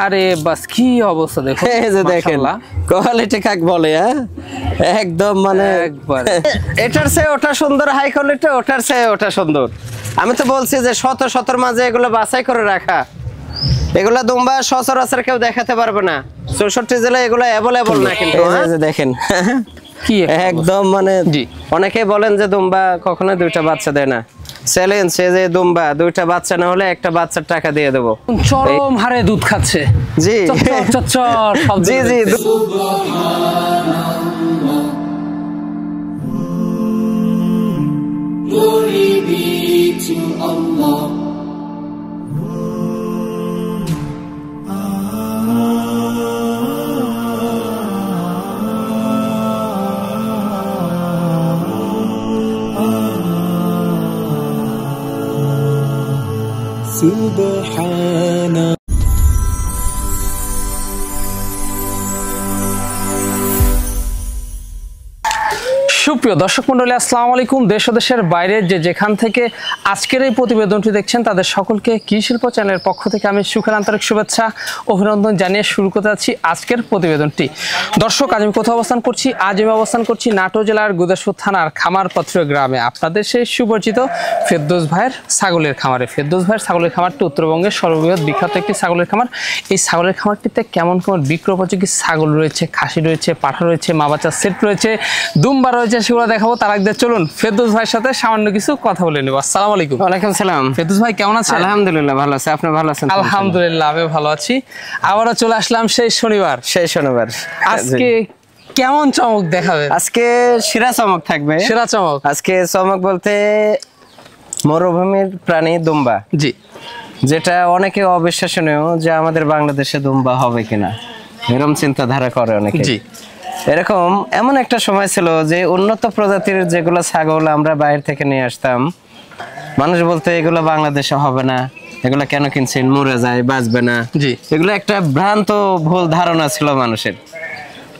আরে বাস কি অবস্থা দেখো, এই যে দেখেন কোয়ালিটি কাক বলে, হ্যাঁ একদম মানে একবার এটার চেয়ে ওটা সুন্দর, হাই কোয়ালিটি, ওটার চেয়ে ওটা সুন্দর। আমি তো বলছি যে শতর মাঝে এগুলো বাছাই করে রাখা, এগুলা দুম্বা সচরাচর কেউ দেখাতে পারবে না। 64 জেলায় এগুলো অ্যাভেলেবল না, কিন্তু দেখেন কি একদম মানে অনেকে বলেন যে দুম্বা কখনো দুইটা বাচ্চা দেয় না। চ্যালেঞ্জ, যে দুম্বা দুইটা বাচ্চা না হলে একটা বাচ্চার টাকা দিয়ে দেবো। চরম হারে দুধ খাচ্ছে। জি জি জি Glory be to Allah. Subhana সুপ্রিয় দর্শক মণ্ডলী, আসসালামু আলাইকুম। দেশ ও দেশের বাইরে যেখান থেকে আজকের এই প্রতিবেদনটি দেখছেন তাদের সকলকে কৃষি শিল্প চ্যানেলের পক্ষ থেকে আমি সুখের আন্তরিক শুভেচ্ছা অভিনন্দন জানিয়ে শুরু করতে যাচ্ছি আজকের প্রতিবেদনটি। দর্শক, আজ আমি কোথাও অবস্থান করছি? আজ আমি অবস্থান করছি নাটোর জেলার গুদাসপুর থানার খামারপত্র গ্রামে, আপনাদের সেই সুপরিচিত ফেরদৌস ভাইয়ের ছাগলের খামারে। ফেরদৌস ভাইয়ের ছাগলের খামারটি উত্তরবঙ্গের সর্ববৃহৎ বিখ্যাত একটি ছাগলের খামার। এই ছাগলের খামারটিতে কেমন কেমন বিক্রয় উপযোগী ছাগল রয়েছে, খাসি রয়েছে, পাঠা রয়েছে, মা বাচ্চার সেট রয়েছে, দুম্বা রয়েছে, সেগুলো দেখাবো। তার আগে চলুন ফেরদৌস ভাইয়ের সাথে সামান্য কিছু কথা বলে নেব। আসসালামু আলাইকুম। ওয়ালাইকুম সালাম। ফেরদৌস ভাই কেমন আছেন? আলহামদুলিল্লাহ ভালো আছি, আপনি ভালো আছেন? আলহামদুলিল্লাহ আমি ভালো আছি। আবারও চলে আসলাম সেই শনিবার। আজকে কেমন চমক দেখাবে? আজকে সেরা চমক থাকবে। সেরা চমক আজকে চমক বলতে মরুভূমির প্রাণী দুম্বা, জি, যেটা অনেকে অবিশ্বাসনীয় যে আমাদের বাংলাদেশে দুম্বা হবে কিনা, এরকম চিন্তাধারা করে অনেকে। জি, এরকম এমন একটা সময় ছিল যে উন্নত প্রজাতির যেগুলো ছাগল আমরা বাইরে থেকে নিয়ে আসতাম, মানুষ বলতে এগুলো বাংলাদেশে হবে না, এগুলো কেন কিনছেন, মরে যায়, বাঁচবে না। জি, এগুলো একটা ভ্রান্ত ভুল ধারণা ছিল মানুষের।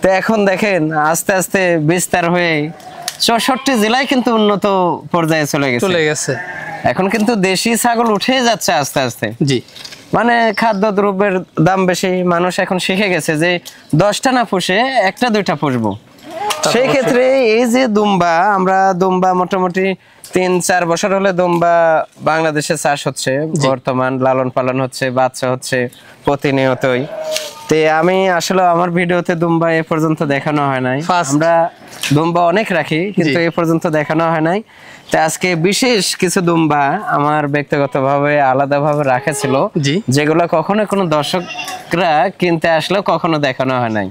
তো এখন দেখেন আস্তে আস্তে বিস্তার হয়ে 64 জেলায় কিন্তু উন্নত পর্যায়ে চলে গেছে। এখন কিন্তু দেশি ছাগল উঠে যাচ্ছে আস্তে আস্তে। জি, মানে খাদ্য দ্রব্যের দাম বেশি, মানুষ এখন শিখে গেছে যে 10টা না পুষে 1টা 2টা পুষবো। সেই ক্ষেত্রে এই যে দুম্বা, আমরা দুম্বা মোটামুটি 3-4 বছর হলে দুম্বা বাংলাদেশে চাষ হচ্ছে, বর্তমান লালন পালন হচ্ছে, বাচ্চা হচ্ছে প্রতিনিয়তই। তে আমি আসলে আমার ভিডিওতে দুম্বা এ পর্যন্ত দেখানো হয় নাই। আমরা দুম্বা অনেক রাখি, কিন্তু এ পর্যন্ত দেখানো হয় নাই। তো আজকে বিশেষ কিছু দুম্বা আমার ব্যক্তিগতভাবে আলাদাভাবে রাখা ছিল, যেগুলো কখনো কোনো দর্শকরা কিনতে আসলেও কখনো দেখানো হয় নাই।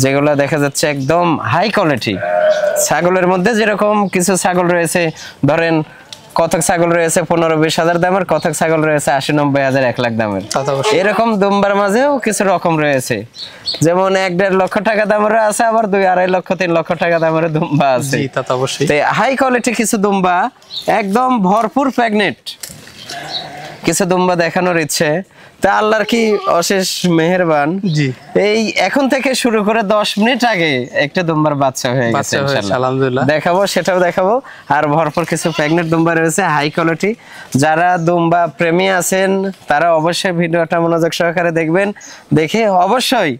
যেগুলো দেখা যাচ্ছে একদম হাই কোয়ালিটি। ছাগলের মধ্যে যেরকম কিছু ছাগল রয়েছে, ধরেন কতক ছাগল রয়েছে 15-20 হাজার দামের, কতক ছাগল রয়েছে 80-90 হাজার, 1 লাখ দামের। এরকম দুম্বার মাঝেও কিছু রকম রয়েছে, যেমন 1-1.5 লক্ষ টাকা দামের আছে, আবার 2-2.5 লক্ষ 3 লক্ষ টাকা দামের দুম্বা আছে। হাই কোয়ালিটি কিছু দুম্বা, একদম ভরপুর প্রেগনেন্ট কিছু দুম্বা দেখানোর ইচ্ছে। তা আল্লাহর কি অশেষ মেহেরবান, এই এখন থেকে শুরু করে 10 মিনিট আগে একটা দুম্বার বাচ্চা হয়ে গেছে, আলহামদুলিল্লাহ। দেখাবো, সেটাও দেখাবো। আর ভরপুর কিছু প্রেগনেন্ট দুম্বা রয়েছে হাই কোয়ালিটি। যারা দুম্বা প্রেমী আছেন তারা অবশ্যই ভিডিওটা মনোযোগ সহকারে দেখবেন, দেখে অবশ্যই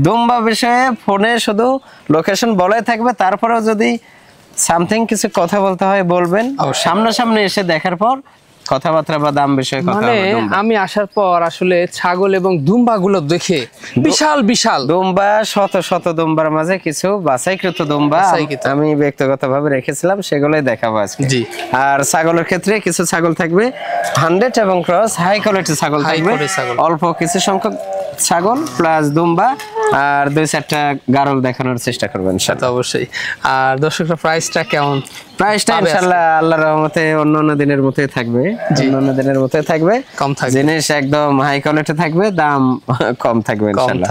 দুম্বা বিষয়ে ফোনে শুধু লোকেশন বলাই থাকবে, তারপরেও যদি সামথিং কিছু কথা বলতে হয় বলবেন, সামনাসামনি এসে দেখার পর কথাবার্তা বা দাম বিষয়ে কথা হবে। আমি আসার পর আসলে ছাগল এবং দুম্বা গুলো দেখে বিশাল বিশাল দুম্বা, শত শত দুম্বার মাঝে কিছু বাছাইকৃত দুম্বা আমি ব্যক্তিগতভাবে রেখেছিলাম, সেগুলোই দেখাবো আজকে। আর ছাগলের ক্ষেত্রে কিছু ছাগল থাকবে 100 এবং ক্রস হাই কোয়ালিটি ছাগল থাকবে, অল্প কিছু সংখ্যক ছাগল প্লাস দুম্বা, আর 2-4টা গারল দেখানোর চেষ্টা করবেন সেটা অবশ্যই। আর দর্শকরা প্রাইসটা কেমন? প্রাইসটা ইনশাআল্লাহ আল্লাহর রহমতে অন্যান্য দিনের মতোই থাকবে, অন্যান্য দিনের মতোই থাকবে, কম থাকবে। জিনিস একদম হাই কোয়ালিটি থাকবে, দাম কম থাকবে ইনশাআল্লাহ।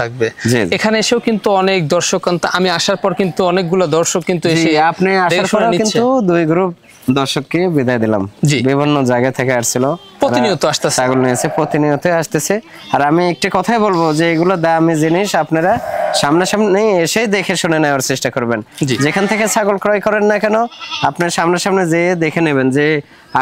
এখানে এসেও কিন্তু অনেক দর্শক, আমি আসার পর কিন্তু অনেকগুলো দর্শক কিন্তু এসে, আপনি আসার পর কিন্তু 2 গ্রুপ দর্শককে বিদায় দিলাম, বিভিন্ন জায়গা থেকে আসছিল, প্রতিনিয়ত আসতেছে ছাগল নিয়েছে, প্রতিনিয়ত আসতেছে। আর আমি একটা কথাই বলবো যে এগুলো দামি জিনিস, আপনারা সামনাসামনি এসে দেখে শুনে নেওয়ার চেষ্টা করবেন। জি। যেখান থেকে ছাগল ক্রয় করেন না কেন আপনার সামনাসামনি যেয়ে দেখে নেবেন যে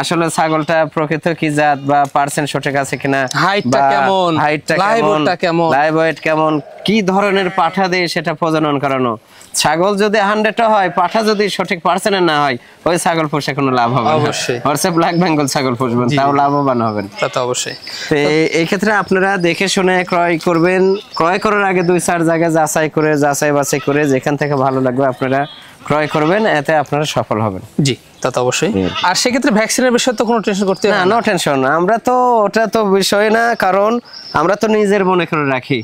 আসলে ছাগলটা প্রকৃত কি জাত বা পার্সেন্ট সঠিক আছে কিনা, হাইটটা কেমন, হাইটটা লাইভ কেমন, ওয়েটটা কেমন, লাইভ ওয়েট কেমন, কি ধরনের পাঠা দিয়ে সেটা প্রজনন করানো। ছাগল যদি 100 হয়, পাঠা যদি সঠিক পার্সেন্টের না হয়, ওই ছাগল পুষে কোনো লাভ হবে না। অবশ্যই। হোয়াটসঅ্যাপ ব্ল্যাক বেঙ্গল ছাগল পুষবেন, তাও লাভবান হবেন। তা তো অবশ্যই। তো এই ক্ষেত্রে আপনারা দেখে শুনে ক্রয় করবেন। ক্রয় করার আগে 2-4 জায়গায় যাচাই বাছাই করে যেখান থেকে ভালো লাগবে আপনারা ক্রয় করবেন, এতে আপনারা সফল হবেন। জি, তা তো অবশ্যই। আর সেক্ষেত্রে ভ্যাকসিনের বিষয়ে তো কোনো টেনশন করতে না, হবে নো না। টেনশন। আমরা তো ওটা তো বিষয় না, কারণ আমরা তো নিজের মনে করে রাখি।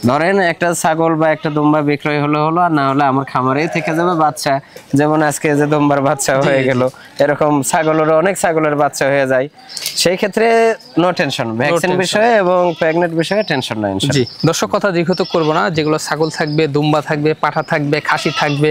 ধরেন একটা ছাগল বা একটা দুম্বা বিক্রয় হলো আর না হলে আমার খামারেই থেকে যাবে বাচ্চা। যেমন আজকে যে দুম্বার বাচ্চা হয়ে গেল, এরকম ছাগলেরও অনেক ছাগলের বাচ্চা হয়ে যায়। সেই ক্ষেত্রে নো টেনশন, ভ্যাকসিন বিষয়ে এবং প্রেগনেন্ট বিষয়ে টেনশন নাই। জি, দর্শক কথা দীর্ঘত করবো না। যেগুলো ছাগল থাকবে, দুম্বা থাকবে, পাঠা থাকবে, খাসি থাকবে,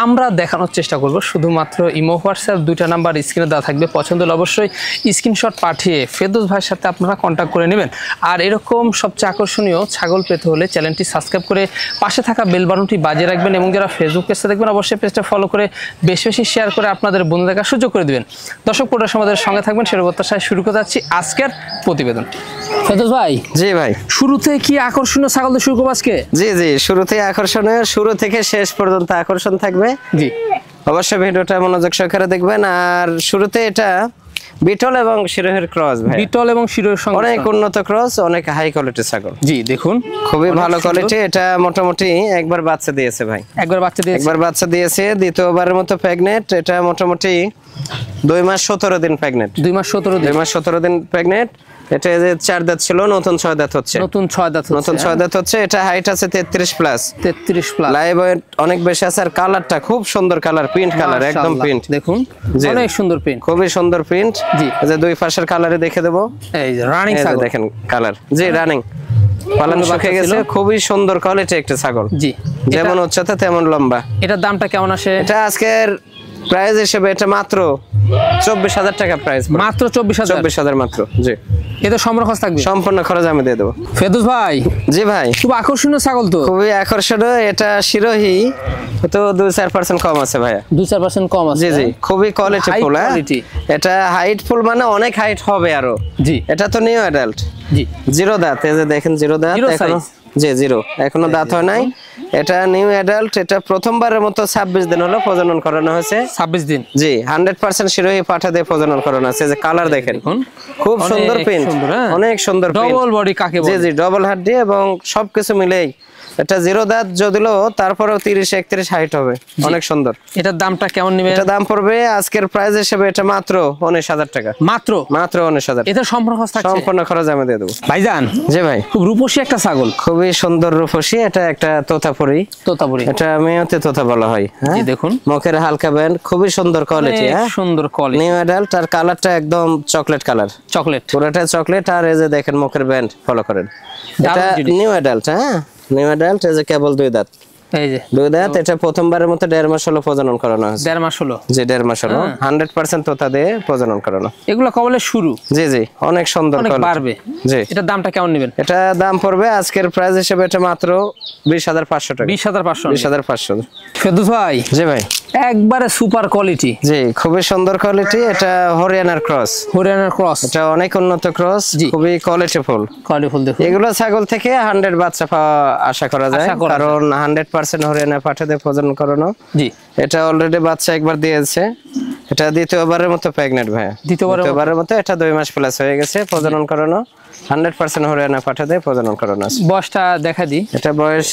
আমরা দেখানোর চেষ্টা করব। শুধুমাত্র ইমো, হোয়াটসঅ্যাপ 2টা নাম্বার স্ক্রিনে দেওয়া থাকবে। পছন্দ হলে অবশ্যই স্ক্রিনশট পাঠিয়ে ফেরদৌস ভাইয়ের সাথে আপনারা কন্ট্যাক্ট করে নেবেন। আর এরকম সবচেয়ে আকর্ষণীয় ছাগল পেতে হলে চ্যানেলটি সাবস্ক্রাইব করে পাশে থাকা বেল বাটনটি বাজিয়ে রাখবেন, এবং যারা ফেসবুক পেজটা দেখবেন অবশ্যই পেজটা ফলো করে বেশি বেশি শেয়ার করে আপনাদের বন্ধু দেখার সুযোগ করে দিবেন। দর্শক পুরো আমাদের সঙ্গে থাকবেন, সেটা প্রত্যাশায় শুরু করতে যাচ্ছি আজকের প্রতিবেদনটি। ফেরদৌস ভাই, জি ভাই, শুরুতে কি আকর্ষণীয় ছাগল দিয়ে শুরু করবো আজকে? জি শুরুতে আকর্ষণীয়, শুরু থেকে শেষ পর্যন্ত আকর্ষণ থাকবে। জি, অবশ্যই ভিডিওটা মনোযোগ সহকারে দেখবেন। আর শুরুতে এটা বিটল এবং শিরোহের ক্রস ভাই, বিটল এবং শিরোহের সঙ্গে অনেক উন্নত ক্রস, অনেক হাই কোয়ালিটির ছাগল। জি, দেখুন খুবই ভালো কোয়ালিটি। এটা মোটামুটি একবার বাচ্চা দিয়েছে ভাই, একবার বাচ্চা দিয়েছে। একবার বাচ্চা দিয়েছে, দ্বিতীয়বারের মতো প্রেগনেন্ট। এটা মোটামুটি 2 মাস 17 দিন প্রেগনেন্ট। 2 মাস 17 দিন। 2 মাস 17 দিন প্রেগনেন্ট। এটা যে 4 দাঁত ছিল, নতুন 6 দাঁত হচ্ছে। নতুন 6 দাঁত হচ্ছে। নতুন 6 দাঁত হচ্ছে। এটা হাইট আছে 33 প্লাস। 33 প্লাস। লাইভ ওয়েট অনেক বেশি আছে। আর কালারটা খুব সুন্দর কালার, প্রিন্ট কালার, একদম প্রিন্ট। দেখুন জি। অনেক সুন্দর প্রিন্ট, খুবই সুন্দর প্রিন্ট। জি। এই যে 2 পাশের কালারে দেখে দেব। এই যে রানিং এই যে ছাগল দেখেন কালার, জি রানিং। পালন শুকিয়ে গেছে, খুবই সুন্দর কোয়ালিটি একটা ছাগল। জি, যেমন উচ্চতা তেমন লম্বা। এটার দামটা কেমন আসে? এটা আজকের প্রাইস হিসেবে এটা মাত্র 24,000 টাকা প্রাইস। মাত্র 24,000। 24,000 মাত্র। জি, এতে সম্পূর্ণ খরচ থাকবে? সম্পূর্ণ খরচ আমি দিয়ে দেবো। ফেরদৌস ভাই, জি ভাই, খুব আকর্ষণীয় ছাগল তো। খুবই আকর্ষণীয়। এটা শিরোহী তো 2-4% কম আছে ভাইয়া। 2-4% কম আছে। জি, খুবই কোয়ালিটি High ফুল। quality। এটা হাইট ফুল, মানে অনেক হাইট হবে আরো। জি, এটা তো নিউ অ্যাডাল্ট। জি, 0 দাঁত। এই যে দেখেন 0 দাঁত Zero এখনো। size। জি, 0 এখনো দাঁত হয় নাই। এটা নিউ অ্যাডাল্ট। এটা প্রথমবারের মতো 26 দিন হলো প্রজনন করানো হয়েছে। 26 দিন। জি, 100% শিরোহী পাঠা দিয়ে প্রজনন করানো আছে। যে কালার দেখেন, দেখুন খুব সুন্দর অনেক প্রিন্ট, সুন্দর, হ্যাঁ। অনেক সুন্দর প্রিন্ট। ডবল বডি কাকে জি বলে? ডবল হাড্ডি এবং সবকিছু মিলেই এটা 0 দাঁত যদিও তারপরেও 30-31 হাইট হবে, অনেক সুন্দর। এটার দামটা কেমন নেবেন? এটা দাম পড়বে আজকের প্রাইস হিসেবে এটা মাত্র 19,000 টাকা। মাত্র 19,000। এতে সম্পূর্ণ খরচ থাকছে? সম্পূর্ণ খরচ আমি দিয়ে দেবো। ভাইজান, জি ভাই, খুব রূপসী একটা ছাগল, খুবই সুন্দর রূপসী। এটা একটা তোতাপুরি। তোতাপুরি। এটা মেয়েতে তোতা বলা হয়। হ্যাঁ, জি, দেখুন মুখের হালকা ব্যান্ড, খুবই সুন্দর কোয়ালিটি। হ্যাঁ, সুন্দর কোয়ালিটি, নিউ অ্যাডাল্ট। আর কালারটা একদম চকলেট কালার, চকলেট, পুরোটা চকলেট। আর এই যে দেখেন মুখের ব্যান্ড ফলো করেন, এটা দারুণ জিনিস। New adult. হ্যাঁ, নিউ অ্যাডাল্ট। এই যে কেবল 2 দাঁত। এই যে 2 দাঁত। এটা প্রথমবারের মতো 1.5 মাস হলো প্রজনন করানো হয়েছে। 1.5 মাস হলো। জি, 1.5 মাস হলো। 100% তোতা দিয়ে প্রজনন করানো। এগুলো কবলে শুরু, জি, অনেক সুন্দর অনেক quality। বাড়বে। জি, এটার দামটা কেমন নেবেন? এটা দাম পড়বে আজকের প্রাইস হিসেবে এটা মাত্র 20,500 টাকা। 20,500। 20,500। ফেরদৌস ভাই, জি ভাই, একবারে সুপার কোয়ালিটি, জি খুবই সুন্দর কোয়ালিটি। এটা হরিয়ানার ক্রস। হরিয়ানার ক্রস। এটা অনেক উন্নত ক্রস, জি। খুবই কোয়ালিটিফুল। কোয়ালিটিফুল দেখুন। এগুলো ছাগল থেকে 100 বাচ্চা পাওয়া আশা করা যায়, আশা করা যায়। কারণ 100% হরিয়ানা পাঠা দিয়ে প্রজনন করানো। জি, এটা অলরেডি বাচ্চা একবার দিয়েছে। এটা দ্বিতীয়বারের মতো প্রেগনেন্ট ভাই। দ্বিতীয়বারের মতো। এটা 2 মাস প্লাস হয়ে গেছে প্রজনন করানো। 100% হরিয়ানা পাঠা দিয়ে প্রজনন করানো আছে। বয়সটা দেখা দিই। এটা বয়স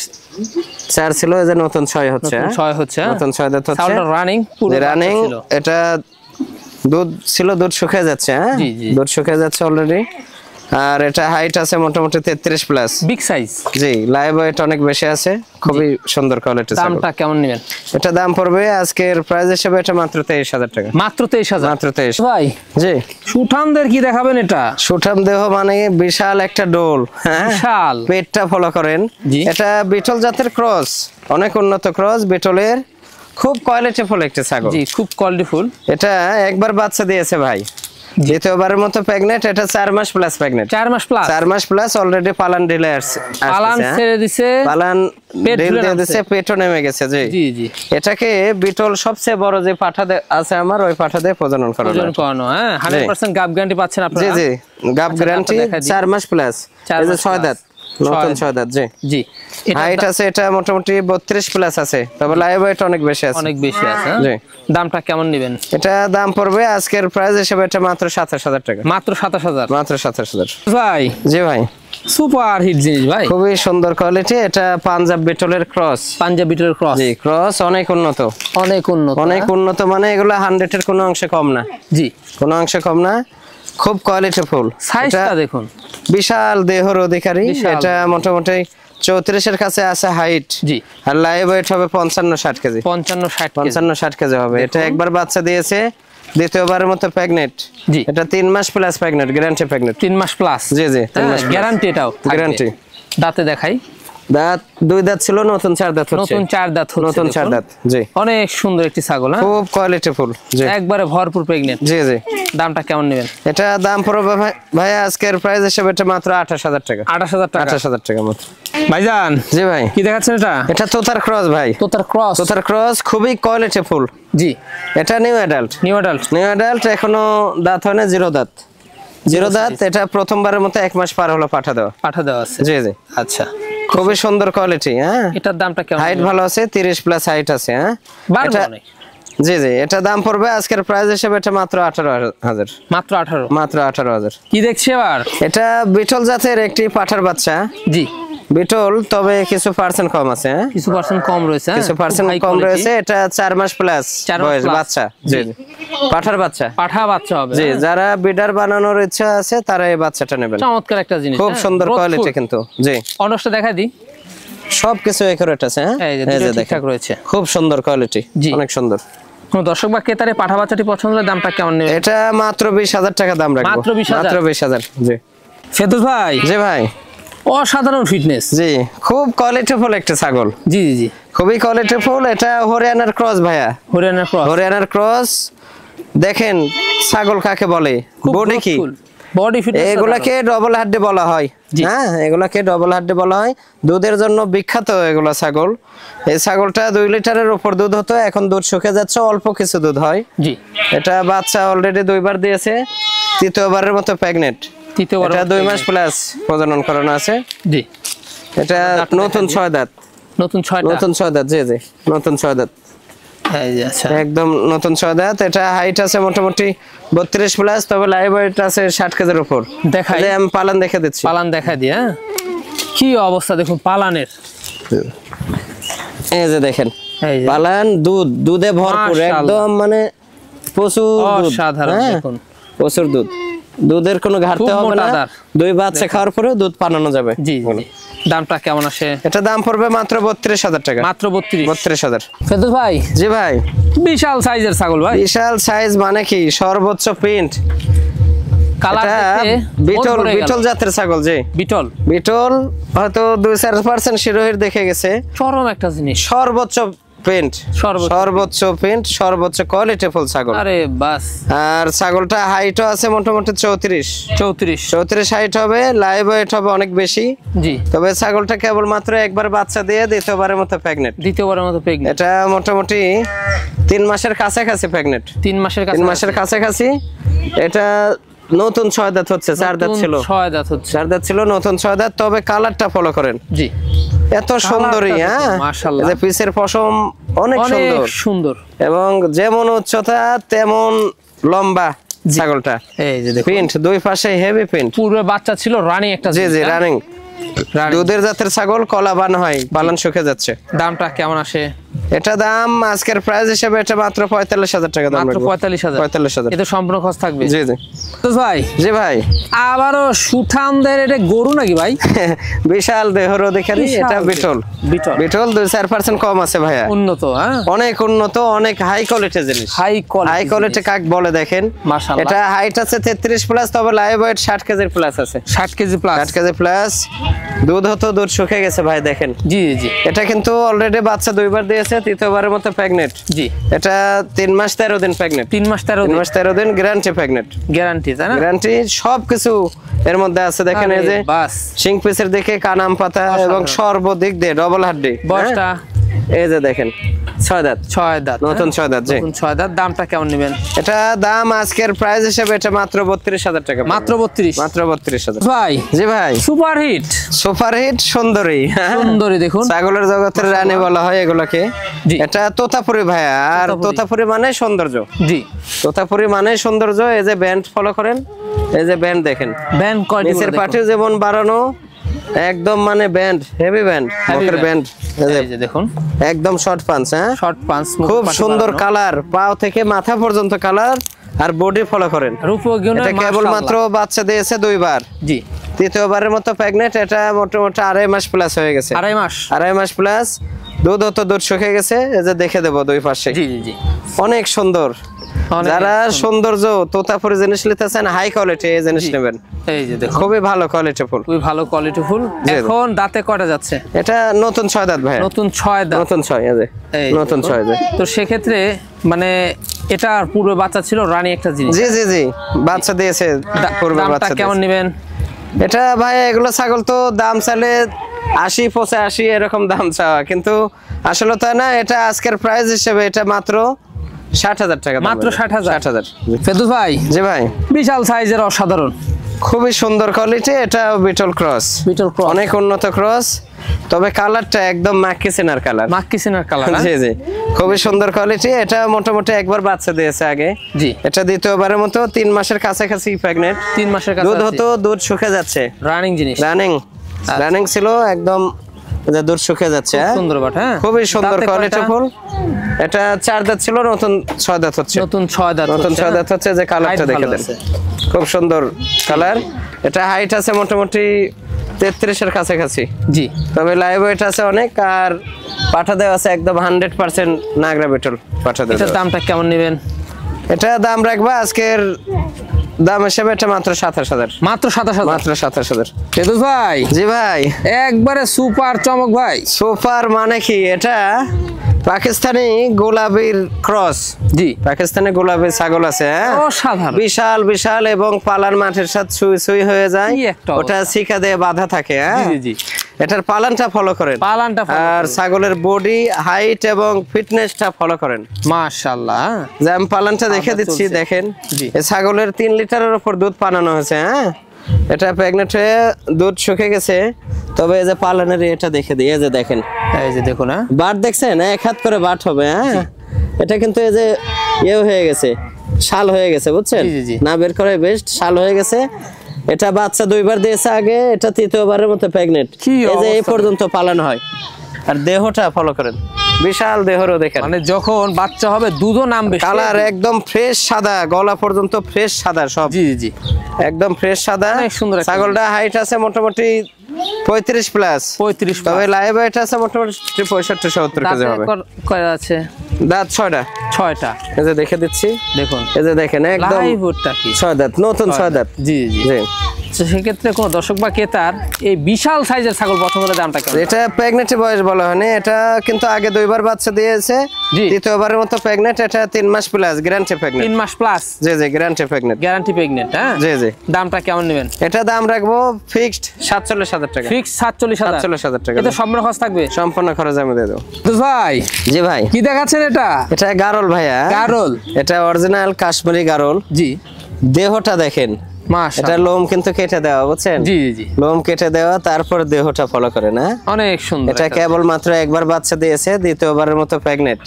4 ছিল, এই যে নতুন 6 হচ্ছে। 6 হচ্ছে। নতুন 6 দাঁত হচ্ছে। ছাগলটা রানিং, পুরো রানিং। ছিল। এটা দুধ ছিল, দুধ শুকিয়ে যাচ্ছে। হ্যাঁ, জি, জি। দুধ শুকিয়ে যাচ্ছে অলরেডি। আর এটা হাইট আছে মোটামুটি 33 প্লাস। Big size. জি, লাইভ ওয়েট অনেক বেশি আছে, খুবই সুন্দর কোয়ালিটি। দামটা কেমন নেবেন? এটা দাম পড়বে আজকের প্রাইস হিসেবে এটা মাত্র 23,000 টাকা। মাত্র 23,000। মাত্র 23। ভাই, জি, সুঠামদের কি দেখাবেন? এটা সুঠাম দেহ, মানে বিশাল একটা ডোল। হ্যাঁ, বিশাল। পেটটা ফলো করেন। জি। এটা বিটল জাতের ক্রস, অনেক উন্নত ক্রস বিটলের, খুব কোয়ালিটিফুল একটা ছাগল। জি, খুব কোয়ালিটিফুল। এটা একবার বাচ্চা দিয়েছে ভাই। দ্বিতীয়বারের মতো প্রেগনেন্ট, এটা 4 মাস প্লাস প্রেগনেন্ট। 4 মাস প্লাস 4 মাস প্লাস অলরেডি পালান ঢিলে আসছে, পালান ছেড়ে দিছে, পালান পেট ঢিল ঢিলে দিয়ে নামছে। দিছে, পেটও নেমে গেছে। জি জি জি এটাকে বিটল সবচেয়ে বড় যে পাঠা আছে আমার, ওই পাঠা দিয়ে প্রজনন করানো। ওজন করানো, হ্যাঁ 100% গাব গ্যারান্টি পাচ্ছেন জি আপনারা। জি গাব গ্যারান্টি, দেখা দিই। 4 মাস প্লাস, 4 এই যে মাস 6 দাঁত, নতুন 6 দাঁত। জি জি হাইট আছে এটা মোটামুটি 32 প্লাস আছে, তবে লাইভ ওয়েট অনেক বেশি আছে। অনেক বেশি আছে। জি দামটা কেমন নেবেন? এটা দাম পড়বে আজকের প্রাইস হিসেবে এটা মাত্র 27000 টাকা, মাত্র 27000। মাত্র 27000। ভাই জি ভাই সুপার হিট জিনিস ভাই, খুবই সুন্দর কোয়ালিটি। এটা পাঞ্জাব বিটলের ক্রস। পাঞ্জাবি বিটলের ক্রস। জি ক্রস অনেক উন্নত, অনেক উন্নত, অনেক উন্নত, মানে এগুলো 100 এর কোনো অংশে কম না, জি কোনো অংশে কম না, খুব কোয়ালিটি ফুল। সাইজটা দেখুন, বিশাল দেহর অধিকারী। বিশাল। এটা মোটামুটি 34 এর কাছে আছে হাইট। জি আর লাইভ ওয়েট হবে 55-60 কেজি, 55-60 কেজি। 55-60 কেজি হবে। এটা একবার বাচ্চা দিয়েছে, দ্বিতীয়বারের মতো প্রেগনেন্ট। জি এটা 3 মাস প্লাস প্রেগনেন্ট, গ্যারান্টি প্রেগনেন্ট। 3 মাস প্লাস। জি জি 3 মাস গ্যারান্টি, এটাও গ্যারান্টি। দাঁতে দেখাই, দাঁত 2 দাঁত ছিল, নতুন 4 দাঁত হচ্ছে, নতুন 4 দাঁত হচ্ছে, নতুন 4 দেখুন। দাঁত। জি অনেক সুন্দর একটি ছাগল, হ্যাঁ খুব কোয়ালিটি ফুল। জি একবারে ভরপুর প্রেগনেন্ট। জি জি দামটা কেমন নেবেন? এটা দাম পড়বে ভাই আজকের প্রাইস হিসেবে এটা মাত্র 28000 টাকা, 28000 টাকা। 28000 টাকা মাত্র। ভাইজান জি ভাই কি দেখাচ্ছেন এটা? এটা তোতার ক্রস ভাই, তোতার ক্রস। তোতার ক্রস খুবই কোয়ালিটি ফুল। জি এটা new adult, new adult. New adult, এখনো দাঁত হয় না, 0 দাঁত, 0 দাঁত। এটা প্রথমবারের মতো 1 মাস পার হলো পাঠা দেওয়া। পাঠা দেওয়া আছে। জি জি আচ্ছা, খুবই সুন্দর কোয়ালিটি। হ্যাঁ এটার দামটা কেমন? হাইট ভালো আছে, 30 প্লাস হাইট আছে। হ্যাঁ বাড়বে এটা অনেক। জি জি এটা দাম পড়বে আজকের প্রাইস হিসেবে এটা মাত্র 18000, মাত্র 18। মাত্র 18000। কি দেখছি এবার? এটা বিটল জাতের একটি পাঠার বাচ্চা, জি বিটল, তবে কিছু পার্সেন্ট কম আছে। হ্যাঁ কিছু পার্সেন্ট কম রয়েছে, হ্যাঁ? কিছু খুব পার্সেন্ট high কম quality। রয়েছে। এটা 4 মাস প্লাস 4 মাস বয়স plus। বাচ্চা। জি জি পাঠার বাচ্চা। পাঠা বাচ্চা হবে, জি হ্যাঁ? যারা বিডার বানানোর ইচ্ছা আছে তারা এই বাচ্চাটা নেবেন। চমৎকার একটা জিনিস, খুব হ্যাঁ? সুন্দর Growthful। কোয়ালিটি কিন্তু। জি অনসটা দেখা দিই, সবকিছু একুরেট আছে। হ্যাঁ এই যে এই দুটো যে দেখেন, ঠিকঠাক রয়েছে। খুব সুন্দর কোয়ালিটি, জি। অনেক সুন্দর। কোন দর্শক বা ক্রেতারে পাঠা বাচ্চাটি পছন্দ হলে দামটা কেমন নেবে? এটা মাত্র 20000 টাকা দাম রাখবো, মাত্র 20,000? মাত্র 20000। জি ফেরদৌস ভাই জি ভাই অসাধারণ ফিটনেস। জি খুব কোয়ালিটিফুল একটা ছাগল, জি জি জি খুবই কোয়ালিটিফুল। এটা হরিয়ানার ক্রস ভাইয়া, হরিয়ানার ক্রস। হরিয়ানার ক্রস। দেখেন ছাগল কাকে বলে, বডি কি, বডি ফিটনেস এগুলাকে ডবল হাড্ডি বলা হয়। জি। হ্যাঁ এগুলাকে ডবল হাড্ডি বলা হয়। দুধের জন্য বিখ্যাত এগুলা ছাগল। এই ছাগলটা 2 লিটারের উপর দুধ হতো, এখন দুধ শুকিয়ে যাচ্ছে, অল্প কিছু দুধ হয়। জি এটা বাচ্চা অলরেডি 2 বার দিয়েছে, তৃতীয়বারের মতো প্রেগনেন্ট। তৃতীয়বার এটা 2 মাস প্লাস প্রজনন করানো আছে। জি এটা নতুন 6 দাঁত, নতুন 6টা নতুন 6 দাঁত। জি জি নতুন 6 দাঁত, এই যে আচ্ছা একদম নতুন 6 দাঁত। এটা হাইট আছে মোটামুটি 32 প্লাস, তবে লাইভ ওয়েট আছে 60 কেজির উপর। দেখাই। এই যে আমি পালান দেখে দিচ্ছি। পালান দেখা দিয়ে, হ্যাঁ কি অবস্থা দেখুন পালানের, এই যে দেখেন এই যে পালান, দুধে ভরপুর, মাশাআল্লাহ। একদম মানে প্রচুর দুধ। অসাধারণ হ্যাঁ, দেখুন। প্রচুর দুধ, দুধের কোনো ঘাটতি খুব হবে না। মোটাদার। 2 বাচ্চা খাওয়ার পরে দুধ পানানো যাবে। জি জি দামটা কেমন আসে? এটা দাম পড়বে মাত্র 32000 টাকা, মাত্র 32। 32000। ফেরদৌস ভাই জি ভাই বিশাল সাইজের ছাগল ভাই, বিশাল সাইজ, মানে কি সর্বোচ্চ প্রিন্ট। কালার এটা বিটল, বিটল জাতের ছাগল। জি বিটল বিটল হয়তো 2-4% শিরোহির দেখে গেছে। চরম একটা জিনিস, সর্বোচ্চ প্রিন্ট, সর্বোচ্চ। সর্বোচ্চ প্রিন্ট, সর্বোচ্চ কোয়ালিটি ফুল ছাগল। আরে বাস আর ছাগলটা হাইটও আছে মোটামুটি 34 34 হাইট হবে, লাইভ ওয়েট হবে অনেক বেশি। জি তবে ছাগলটা কেবল মাত্র একবার বাচ্চা দিয়ে দ্বিতীয়বারের মতো প্রেগনেন্ট। দ্বিতীয়বারের মতো প্রেগনেন্ট, এটা মোটামুটি 3 মাসের কাছাকাছি প্রেগনেন্ট, 3 মাসের কাছে 3 মাসের কাছাকাছি। এটা নতুন 6 দাঁত হচ্ছে, 4 দাঁত ছিল, 6 দাঁত হচ্ছে। 4 দাঁত ছিল, নতুন 6 দাঁত। তবে কালারটা ফলো করেন, জি এত সুন্দরী। কালারটা হ্যাঁ দেখুন, মাশাআল্লাহ। এই যে পিসের পশম অনেক অনেক সুন্দর, সুন্দর। এবং যেমন উচ্চতা তেমন লম্বা ছাগলটা। এই যে দেখুন প্রিন্ট 2 পাশে হেভি প্রিন্ট। পূর্বে বাচ্চা ছিল রানী একটা জি জি জিনিস, হ্যাঁ? রানিং। রানী। দুধের জাতের ছাগল, কলা বান হয়, পালন শুকে যাচ্ছে। দামটা কেমন আসে? এটা দাম আজকের প্রাইস হিসেবে এটা মাত্র 45000 টাকা দাম মাত্র রাখবো। 45000। 45000। এতে সম্পূর্ণ খরচ থাকবে। জি জি ফেরদৌস ভাই জি ভাই আবারও সুঠামদের, এটা গরু নাকি ভাই? বিশাল দেহর অধিকারী। বিশাল এটা দেহ। বিটল, বিটল বিটল 2-4% কম আছে ভাইয়া। উন্নত, হ্যাঁ অনেক উন্নত, অনেক হাই কোয়ালিটির জিনিস। হাই কোয়ালিটি, হাই কোয়ালিটি কাক বলে দেখেন। মাশাআল্লাহ। এটা হাইট আছে 33 প্লাস, তবে লাইভ ওয়েট 60 কেজির প্লাস আছে। 60 কেজি প্লাস। 60 KG plus. দুধ হতো, দুধ শুকিয়ে গেছে ভাই দেখেন। জি জি এটা কিন্তু অলরেডি বাচ্চা 2 বার দিয়েছে, তৃতীয়বারের মতো প্রেগনেন্ট। জি, এটা 3 মাস 13 দিন প্রেগনেন্ট। 3 মাস 13 3 দিন মাস 13 দিন গ্যারান্টি প্রেগনেন্ট। গ্যারান্টি, তাই না? গ্যারান্টি সবকিছু এর মধ্যে আছে। দেখেন এই যে বাস শিং পিসের দিকে কানাম পাতা এবং সর্বদিক দিয়ে ডবল হাড্ডি। বয়সটা এই যে দেখেন 6 দাঁত। 6 দাঁত, নতুন 6 দাঁত। জি, নতুন 6 দাঁত। দামটা কেমন নেবেন? এটা দাম আজকের প্রাইস হিসেবে এটা মাত্র 32,000 টাকা। মাত্র 32? মাত্র 32,000। ভাই জি ভাই, সুপার হিট সুপার হিট সুন্দরী। সুন্দরী দেখুন, ছাগলের জগতের রানী বলা হয় এগুলোকে। জি। এটা তোতাপুরি ভাইয়া, আর তোতাপুরি মানে সৌন্দর্য। জি, তোতাপুরি মানে সৌন্দর্য। এই যে ব্যান্ড ফলো করেন, এই যে ব্যান্ড দেখেন, ব্যান্ড কোয়ালিটি নিচের পাটিও যেমন বাড়ানো, একদম মানে ব্যান্ড, হেভি ব্যান্ড, মুখের ব্যান্ড। এই যে দেখুন, একদম শর্ট পাঞ্চ। হ্যাঁ, শর্ট পাঁচ, খুব সুন্দর কালার, পাও থেকে মাথা পর্যন্ত কালার, আর বডি ফলো করেন। রূপগুণ এটা কেবল মাত্র বাচ্চা দিয়েছে 2 বার। জি, তৃতীয়বারের মতো প্রেগনেন্ট। এটা মোটামুটি 2.5 মাস প্লাস হয়ে গেছে। 2.5 মাস, 2.5 মাস প্লাস। দুধ হতো, দুধ শুকিয়ে গেছে। এই যে দেখে দেবো 2 পাশে। জি জি জি, অনেক সুন্দর। অনেক যারা সৌন্দর্য তোতাপুরি জিনিস নিতেছেন, হাই কোয়ালিটি এই জিনিস নেবেন। এই যে দেখুন, খুবই ভালো কোয়ালিটি ফুল। খুবই ভালো কোয়ালিটি ফুল। এখন দাঁতে কয়টা যাচ্ছে? এটা নতুন 6 দাঁত ভাই। নতুন 6 দাঁত। নতুন 6, এই যে এই নতুন 6 দাঁত। তো সেক্ষেত্রে মানে এটা পূর্বে বাচ্চা ছিল, রানী একটা জিনিস। জি জি জি, বাচ্চা দিয়েছে পূর্বে দামটা বাচ্চা কেমন দিয়েছে। নেবেন? এটা ভাই এগুলো ছাগল তো দাম চাইলে 80, 85 এরকম দাম চাওয়া, কিন্তু আসলে তা না। এটা আজকের প্রাইস হিসেবে এটা মাত্র 60,000 টাকা। মাত্র 60,000? 60,000। ফেরদৌস ভাই, জি ভাই, বিশাল সাইজের, অসাধারণ, খুবই সুন্দর কোয়ালিটি। এটা বিটল ক্রস, বিটল ক্রস, অনেক উন্নত ক্রস। তবে কালারটা একদম মাক্কি সিনার কালার। মাক্কি সিনার কালার। জি জি, খুবই সুন্দর কোয়ালিটি। এটা মোটামুটি একবার বাচ্চা দিয়েছে আগে। জি, এটা দ্বিতীয়বারের মতো 3 মাসের কাছাকাছি প্রেগনেন্ট। 3 মাসের কাছে দুধ হতো, দুধ শুকে যাচ্ছে। রানিং জিনিস, রানিং ছিল একদম, দুধ শুকে যাচ্ছে। খুব সুন্দর বাট। হ্যাঁ, খুবই সুন্দর দাঁতে কোয়ালিটি কয়টা? ফুল। এটা 4 দাঁত ছিল, নতুন 6 দাঁত হচ্ছে। নতুন 6 দাঁত, নতুন 6 দাঁত হচ্ছে। যে কালারটা Height দেখে ভালো দেন, আছে। খুব সুন্দর কালার। এটা হাইট আছে মোটামুটি 33 এর কাছাকাছি। জি, তবে লাইভ ওয়েট আছে অনেক, আর পাঠা দেওয়া আছে একদম 100% নাগরা বেটল পাঠা দেওয়া। এটার দামটা কেমন নেবেন? এটা দাম রাখবা আজকের দাম হিসেবে এটা মাত্র 27,000। মাত্র 27,000? মাত্র 27,000। ফেরদৌস ভাই, জি ভাই, একবারে সুপার চমক ভাই। সুপার মানে কি, এটা পাকিস্তানি গোলাপির ক্রস। জি, পাকিস্তানি গোলাপি ছাগল আছে। হ্যাঁ, অসাধারণ, বিশাল বিশাল এবং পালান মাঠের সাথে সুই সুই হয়ে যায়। কি একটা ওটা শিকা দিয়ে বাঁধা থাকে। হ্যাঁ, জি জি, এটার পালানটা ফলো করেন, পালানটা follow আর করুন। ছাগলের বডি হাইট এবং ফিটনেসটা ফলো করেন। মাশাআল্লাহ। যে আমি পালানটা দেখে দিচ্ছি, চলছে। দেখেন। জি। এই ছাগলের 3 লিটারের উপর দুধ পানানো হয়েছে। হ্যাঁ, এটা প্রেগনেন্ট হয়ে দুধ শুকে গেছে। তবে এই যে পালানের এটা দেখে দিই, এই যে দেখেন, এই যে দেখুন, হ্যাঁ, বাট দেখছেন, 1 হাত করে বাট হবে। হ্যাঁ, এটা কিন্তু এই যে হয়ে গেছে, শাল হয়ে গেছে, বুঝছেন? জি, জি, জি। না বের করে বেস্ট, শাল হয়ে গেছে। এটা বাচ্চা 2 বার দিয়েছে আগে, এটা তৃতীয়বারের মতো প্রেগনেন্ট। কি এই যে এই অবস্থা! পর্যন্ত পালানো হয়। আর দেহটা ফলো করেন, বিশাল দেহরও দেখেন। মানে যখন বাচ্চা হবে দুধও নামবে। কালার একদম ফ্রেশ সাদা, গলা পর্যন্ত ফ্রেশ সাদা সব। জি জি জি, একদম ফ্রেশ সাদা। অনেক সুন্দর একটা ছাগলটা হাইট আছে মোটামুটি 35 প্লাস। 35 তবে লাইভ ওয়েট আছে মোটামুটি 65-70 কেজি হবে। কয়টা আছে? দাঁত 6টা। 6টা। এই যে দেখে দিচ্ছি, দেখুন, এই যে দেখেন একদম লাইভ ওটা কি 6 দাঁত, নতুন 6 দাঁত। জি জি, জি, তো সেক্ষেত্রে কোন দর্শক বা ক্রেতার এই বিশাল সাইজের ছাগল প্রথমে দামটা কেমন? এটা প্রেগনেন্ট বয়স বলা হয়নি। এটা কিন্তু আগে 2 বার বাচ্চা দিয়েছে, জি। তৃতীয়বারের মতো প্রেগনেন্ট। এটা 3 মাস প্লাস গ্যারান্টি প্রেগনেন্ট। 3 মাস প্লাস জি জি, গ্যারান্টি প্রেগনেন্ট। Guarantee pregnant. হ্যাঁ, জি জি, দামটা কেমন নেবেন? এটা দাম রাখবো ফিক্সড 47,000 টাকা। ফিক্স 47,000? 47,000 টাকা। এটা সম্পূর্ণ খরচ থাকবে? সম্পূর্ণ খরচ আমি দিয়ে দেবো। তো ভাই, জি ভাই, কি দেখাচ্ছেন এটা? এটা গারল ভাইয়া। গারল? এটা অরিজিনাল কাশ্মীরি গারল। জি, দেহটা দেখেন, এটা মাশাআল্লাহ। লোম কিন্তু কেটে দেওয়া, বুঝছেন? জি জি জি, লোম কেটে দেওয়া, তারপর দেহটা ফলো করে না। অনেক সুন্দর। এটা কেবল মাত্র একবার বাচ্চা দিয়েছে, দ্বিতীয়বারের মতো প্রেগনেন্ট।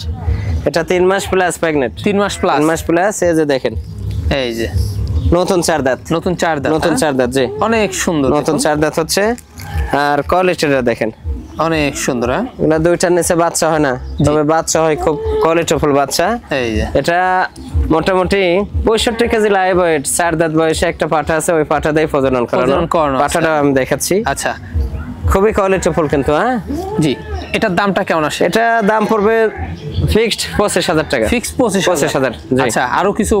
এটা 3 মাস প্লাস প্রেগনেন্ট। 3 মাস প্লাস? 3 মাস প্লাস। এই যে দেখেন, এই যে নতুন 4 দাঁত। নতুন 4 দাঁত। নতুন হ্যাঁ? 4 দাঁত। জি, অনেক সুন্দর, নতুন দেখুন। 4 দাঁত হচ্ছে। আর কোয়ালিটিটা দেখেন, অনেক সুন্দর। হ্যাঁ, এগুলা 2টার নিচে বাচ্চা হয় না, তবে বাচ্চা হয় খুব কোয়ালিটিফুল বাচ্চা। এই যে এটা মোটামুটি 65 কেজি লাইভ ওয়েট। 4 দাঁত বয়সে একটা পাঠা আছে, ওই পাঠা দিয়ে প্রজনন করানো। পাঠাটা আমি দেখাচ্ছি, আচ্ছা, খুবই কোয়ালিটিফুল কিন্তু। হ্যাঁ জি, এটার দামটা কেমন আসে? এটা দাম পড়বে ফিক্সড 25,000 টাকা। ফিক্স 25,000? জি। আচ্ছা, আরো কিছু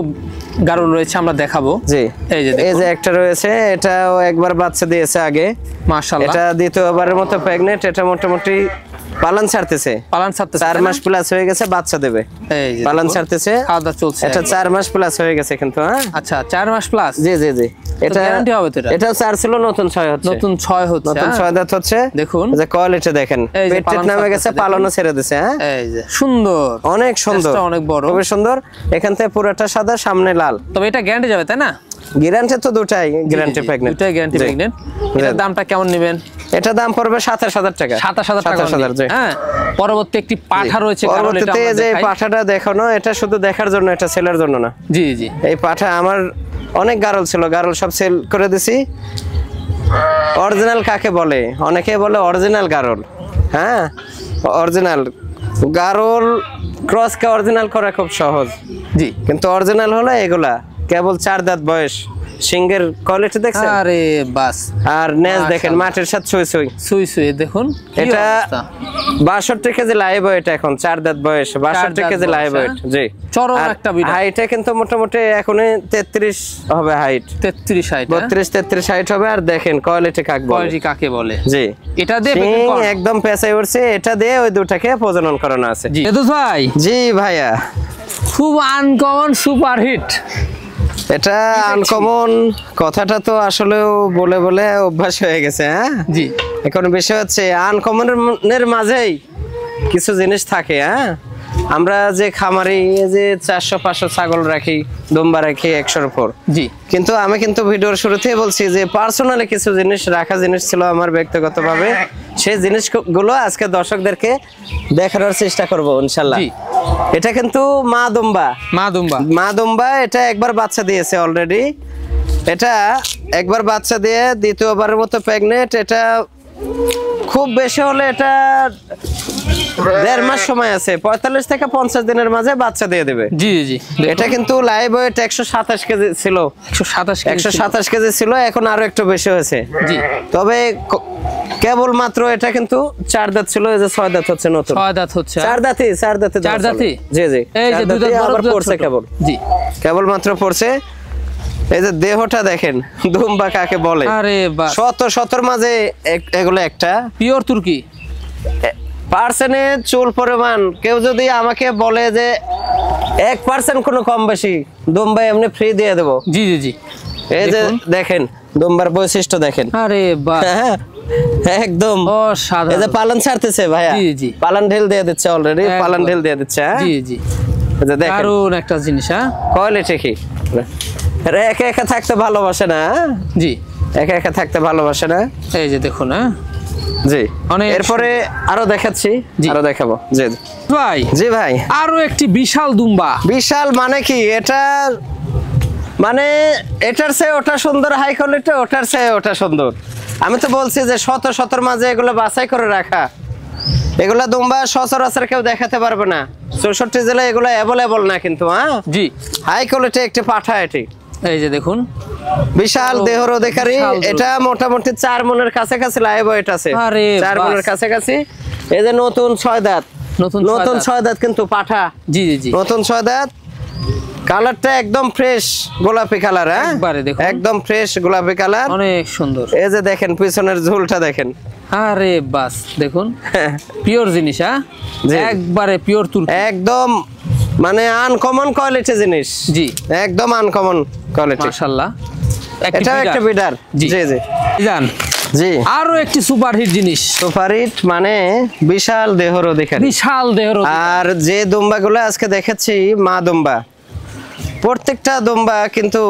গারল রয়েছে, আমরা দেখাবো। জি, এই যে এই দেখুন, যে একটা রয়েছে, এটাও একবার বাচ্চা দিয়েছে আগে। মাশাআল্লাহ। এটা দ্বিতীয়বারের মতো প্রেগনেন্ট। এটা মোটামুটি পালন ছাড়তেছে, পালন ছাড়তেছে 4 মাস প্লাস হয়ে গেছে, বাচ্চা দেবে। এই যে পালন দেখুন, ছাড়তেছে, খাওয়া দাওয়া চলছে। এটা 4 মাস প্লাস হয়ে গেছে কিন্তু। হ্যাঁ আচ্ছা 4 মাস প্লাস। জি জি জি, এটা গ্যারান্টি হবে তো এটা? এটা 4 ছিল, নতুন 6 হচ্ছে। নতুন 6 হচ্ছে। নতুন 6 দাঁত হচ্ছে। দেখুন যে কোয়ালিটি দেখেন, এই যে পেট পালন নামে গেছে, ছাড়তেছে, পালনও ছেড়ে দিছে। হ্যাঁ এই যে সুন্দর, অনেক সুন্দর, চেষ্টা অনেক বড়, খুবই সুন্দর। এখান থেকে পুরোটা সাদা, সামনে লাল। তবে এটা গ্যারান্টি যাবে তাই না? গ্যারান্টি তো দুটাই, গ্যারান্টি প্রেগন্যান্ট, দুটাই গ্যারান্টি প্রেগন্যান্ট। এটার দামটা কেমন নেবেন? এটা দাম পড়বে 27000 টাকা। 27000 টাকা। 27000 জি। হ্যাঁ, পরবর্তী একটি পাঠা রয়েছে, কারণ এটা পরবর্তীতে আমরা যে দেখাই। পাঠাটা দেখানো, এটা শুধু দেখার জন্য, এটা সেলের জন্য না। জি জি, এই পাঠা আমার অনেক গারল ছিল, গারল সব সেল করে দিছি। অরিজিনাল কাকে বলে? অনেকে বলে অরিজিনাল গারল। হ্যাঁ, অরিজিনাল গারল ক্রসকে অরিজিনাল করা খুব সহজ, জি। কিন্তু অরিজিনাল হলো এগুলা কেবল 4 দাঁত বয়স। সিংহের কোয়ালিটি দেখছেন? আরে বাস, আর নেজ দেখেন, মাটির সাথে সুই সুই। সুই সুই দেখুন কি এটা অবস্থা। 62 কেজি লাইভ ওয়েট, এখন 4 দাঁত বয়স, 62 কেজি লাইভ ওয়েট। জি, চরম একটা বিড়াল। হাইটে কিন্তু মোটামুটি এখন 33 হবে হাইট, 33 হাইট। 32-33 হাইট হবে। আর দেখেন কোয়ালিটি কাকে বলে? কোয়ালিটি কাকে বলে? জি, এটা দিয়ে শিং পেকিং কর। একদম পেঁচাই উঠছে, এটা দিয়ে ওই দুটাকে প্রজনন করানো আছে। জি এদুস ভাই, জি ভাইয়া, খুব আনকমন সুপার হিট। এটা আনকমন কথাটা তো আসলেও বলে বলে অভ্যাস হয়ে গেছে। হ্যাঁ জি, এখন বিষয় হচ্ছে আনকমনের মাঝেই কিছু জিনিস থাকে। হ্যাঁ, আমরা যে খামারি যে 400-500 ছাগল রাখি, দুম্বা রাখি 100-র উপর। জি, কিন্তু আমি কিন্তু ভিডিওর শুরুতেই বলছি যে পার্সোনালি কিছু জিনিস রাখা জিনিস ছিল আমার ব্যক্তিগতভাবে, সেই জিনিসগুলো আজকে দর্শকদেরকে দেখানোর চেষ্টা করব ইনশাআল্লাহ। জি। এটা কিন্তু মা দুম্বা, মা দুম্বা। এটা একবার বাচ্চা দিয়েছে অলরেডি, এটা একবার বাচ্চা দিয়ে দ্বিতীয়বারের মতো প্রেগনেন্ট। এটা খুব বেশি হলে এটা 1.5 মাস সময় আছে, 45 থেকে 50 দিনের মাঝে বাচ্চা দিয়ে দেবে। জি জি, এটা কিন্তু লাইভ ওয়েট 127 কেজি ছিল, 127 কেজি ছিল, এখন আরো একটু বেশি হয়েছে। জি, তবে কেবল মাত্র এটা কিন্তু 4 দাঁত ছিল, এই যে 6 দাঁত হচ্ছে, নতুন 6 দাঁত হচ্ছে। 4 দাঁতে 4 দাঁতে 4 দাঁতে? জি জি, এই যে 2 দাঁত বড়, আবার 2 দাঁত পড়ছে ছোট। কেবল। জি, কেবল মাত্র পড়ছে। এই যে দেহটা দেখেন, দুম্বা কাকে বলে? আরে বাস, শতর মাঝে এগুলো একটা পিওর তুর্কি। পার্সেন্টে চুল পরিমাণ কেউ যদি আমাকে বলে যে 1% কোনো কম বেশি, দুম্বা এমনি ফ্রি দিয়ে দেবো। জি জি জি, এই যে দেখেন দুম্বার বৈশিষ্ট্য দেখেন। আরে বাস, একদম এই যে অসাধারণ। পালন ছাড়তেছে ভাইয়া, জি জি, পালন ঢেল দিয়ে দিচ্ছে অলরেডি, পালন ঢেল দিয়ে দিচ্ছে। হ্যাঁ জি জি, এই যে দেখেন দারুণ একটা জিনিস। হ্যাঁ, কোয়ালিটি কি, একা একা থাকতে ভালোবাসে না। জি, একা একা থাকতে ভালোবাসে না। এই যে দেখুন। হ্যাঁ জি, অনেক এরপরে আরো দেখাচ্ছি, জি। আরো দেখাবো। জি ভাই, জি ভাই, আরো একটি বিশাল দুম্বা। বিশাল মানে কি, এটা মানে এটার চেয়ে ওটা সুন্দর, হাই কোয়ালিটি, ওটার চেয়ে ওটা সুন্দর। আমি তো বলছি যে শতর মাঝে এগুলো বাছাই করে রাখা, এগুলা দুম্বা সচরাচর কেউ দেখাতে পারবে না। 64 জেলায় এগুলো অ্যাভেলেবল না কিন্তু। হ্যাঁ জি, হাই কোয়ালিটি একটি পাঠা, এটি এই যে দেখুন, বিশাল দেহর অধিকারী। বিশাল দেহ। এটা মোটামুটি 4 মনের কাছাকাছি লাইভ ওয়েট আছে, আরে 4 বাস। মনের কাছাকাছি। এই যে নতুন 6 দাঁত, নতুন নতুন 6 দাঁত কিন্তু পাঠা, জি জি জি, নতুন 6 দাঁত। কালারটা একদম ফ্রেশ গোলাপি কালার। হ্যাঁ একবারে দেখুন, একদম ফ্রেশ গোলাপি কালার, অনেক সুন্দর। এই যে দেখেন পিছনের ঝুলটা দেখেন। আরে বাস, দেখুন পিওর জিনিস। হ্যাঁ, জি। একবারে পিওর তুর্কি, একদম মানে আনকমন কোয়ালিটি জিনিস। জি, একদম আনকমন কোয়ালিটি। মাশাআল্লাহ। এটাও একটা বিডার। জি জি জি জান, জি, আরো একটি সুপারহিট জিনিস, সুপারহিট মানে বিশাল দেহর অধিকারী। বিশাল দেহের অধিকারী। আর যে দুম্বাগুলো আজকে দেখাচ্ছি মা দুম্বা, প্রত্যেকটা দুম্বা কিন্তু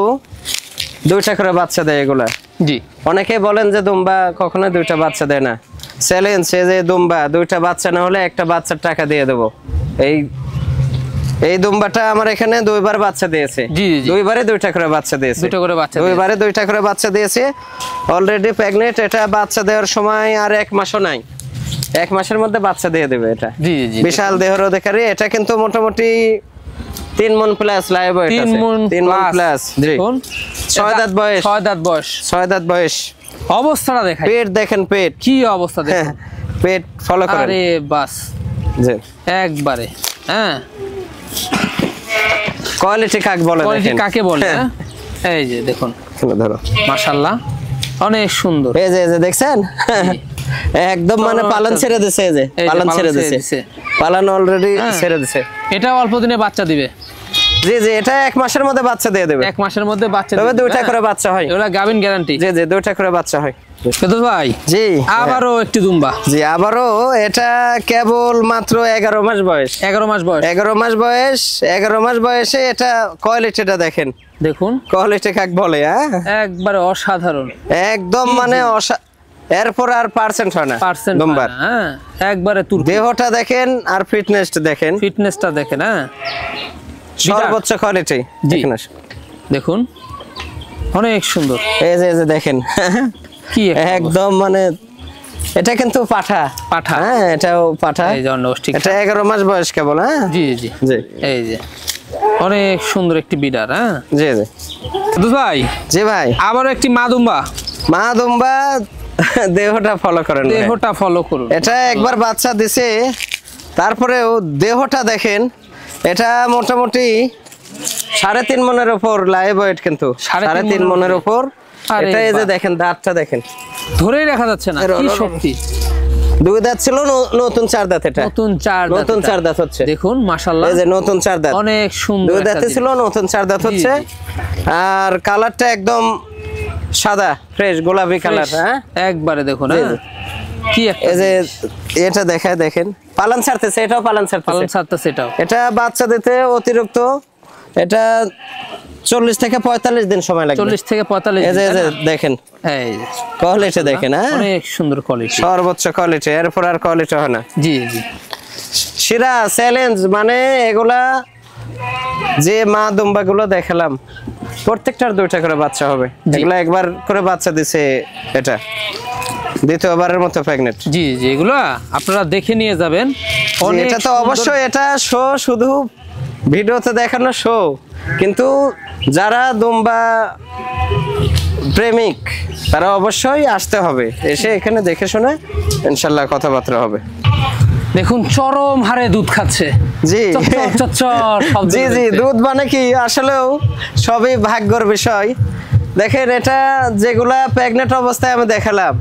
2টা করে বাচ্চা দেয় এগুলা। জি, অনেকে বলেন যে দুম্বা কখনো 2টা বাচ্চা দেয় না। চ্যালেঞ্জ, যে দুম্বা 2টা বাচ্চা না হলে একটা বাচ্চার টাকা দিয়ে দেবো। এই দুম্বাটা আমার এখানে 2বার বাচ্চা দিয়েছে। জি, জি। 2বারে 2টা করে বাচ্চা দিয়েছে। 2টা করে বাচ্চা 2বারে 2টা করে বাচ্চা দিয়েছে। Already pregnant. এটা বাচ্চা দেওয়ার সময় আর 1 মাসও নাই, 1 মাসের মধ্যে বাচ্চা দিয়ে দেবে। এটা জি জি, বিশাল দেহের অধিকারী। এটা কিন্তু মোটামুটি 3 মন প্লাস লাইভ ওয়েট আছে। 3 মন প্লাস। জি, 6 দাঁত বয়স, 6 দাঁত বয়স, 6 দাঁত বয়স। অবস্থাটা দেখাই, পেট দেখেন, পেট কি অবস্থা দেখেন, পেট ফলো করেন। আরে বাস, জি, একবারে। হ্যাঁ, কোয়ালিটি কাকে বলে কোয়ালিটি দেখেন। কাকে বলে? হ্যাঁ, এই যে দেখুন, ধরো, মাশাআল্লাহ, অনেক সুন্দর। এই যে দেখছেন, একদম মানে পালন ছেড়ে দিছে, এই যে পালন ছেড়ে দিছে, পালন অলরেডি ছেড়ে দিছে। এটা অল্প দিনে বাচ্চা দিবে। জি জি, এটা 1 মাসের মধ্যে বাচ্চা দিয়ে দেবে। 1 মাসের মধ্যে বাচ্চা তবে দিবে, 2টা করে বাচ্চা হয়। এগুলা গাভিন গ্যারান্টি। জি জি, 2টা করে বাচ্চা হয়। ফেরদৌস ভাই জি, আবারও একটি দুম্বা। জি আবারও, এটা কেবল মাত্র 11 মাস বয়স। 11 মাস বয়স। 11 মাস বয়স, 11 মাস বয়সে এটা কোয়ালিটিটা দেখেন, দেখুন কোয়ালিটি কাক বলে, হ্যাঁ একবারে অসাধারণ, একদম মানে এরপর আর পার্সেন্ট হয় না পার্সেন্ট দুম্বার। হ্যাঁ একবারে তুর্কি। দেহটা দেখেন আর ফিটনেসটা দেখেন, ফিটনেসটা দেখেন, হ্যাঁ সর্বোচ্চ কোয়ালিটি দেখেন। দেখুন অনেক সুন্দর, এই যে দেখেন কি একদম মানে এটা কিন্তু পাঠা, পাঠা, হ্যাঁ এটাও পাঠা। এই জন্য ঠিক, এটা 11 মাস বয়স কেবল। হ্যাঁ জি জি জি, এই যে অনেক সুন্দর একটি বিডার। হ্যাঁ জি জি ফেরদৌস ভাই, জি ভাই, আবার একটি মা দুম্বা। মা দুম্বা, দেহটা ফলো করেন, দেহটা ফলো করুন। এটা একবার বাচ্চা দিছে, তারপরেও দেহটা দেখেন, এটা মোটামুটি 3.5 মনের উপর লাইভ ওয়েট, কিন্তু 3.5 মনের উপর। এটা এই যে দেখেন, দাঁতটা দেখেন, ধরেই রাখা যাচ্ছে না, কি শক্তি। 2 দাঁত ছিল, নতুন 4 দাঁত। এটা নতুন 4 দাঁত, নতুন 4 দাঁত হচ্ছে, দেখুন মাশাআল্লাহ, এই যে নতুন 4 দাঁত, অনেক সুন্দর। 2 দাঁতে ছিল, নতুন 4 দাঁত হচ্ছে। আর কালারটা একদম সাদা ফ্রেশ গোলাপি কালার। হ্যাঁ একবারে দেখুন, কি এই যে এটা দেখায় দেখেন, পালন ছাড়তেছে, এটাও পালন ছাড়তেছে। এটা বাচ্চা দিতে অতিরিক্ত এটা 40 থেকে 45 দিন সময় লাগবে। 40 থেকে 45 এই যে দেখেন, এই কোয়ালিটি দেখেন, হ্যাঁ অনেক সুন্দর কোয়ালিটি, সর্বোচ্চ কোয়ালিটি, এরপর আর কোয়ালিটি হয় না। জি জি, সেরা চ্যালেঞ্জ মানে এগুলা যে মা দুম্বা গুলো দেখালাম, প্রত্যেকটার 2টা করে বাচ্চা হবে। এগুলা একবার করে বাচ্চা দিছে, এটা দ্বিতীয়বারের মতো প্রেগনেন্ট। জি জি, এগুলা আপনারা দেখে নিয়ে যাবেন। এটা তো অবশ্যই এটা শো, শুধু ভিডিওতে দেখানো শো, কিন্তু যারা দুম্বা প্রেমিক তারা অবশ্যই আসতে হবে, এসে এখানে দেখে শুনে ইনশাল্লাহ কথাবার্তা হবে। দেখুন চরম হারে দুধ খাচ্ছে। জি জি জি, দুধ মানে কি আসলেও সবই ভাগ্যের বিষয়। দেখেন এটা যেগুলা প্রেগনেন্ট অবস্থায় আমি দেখালাম,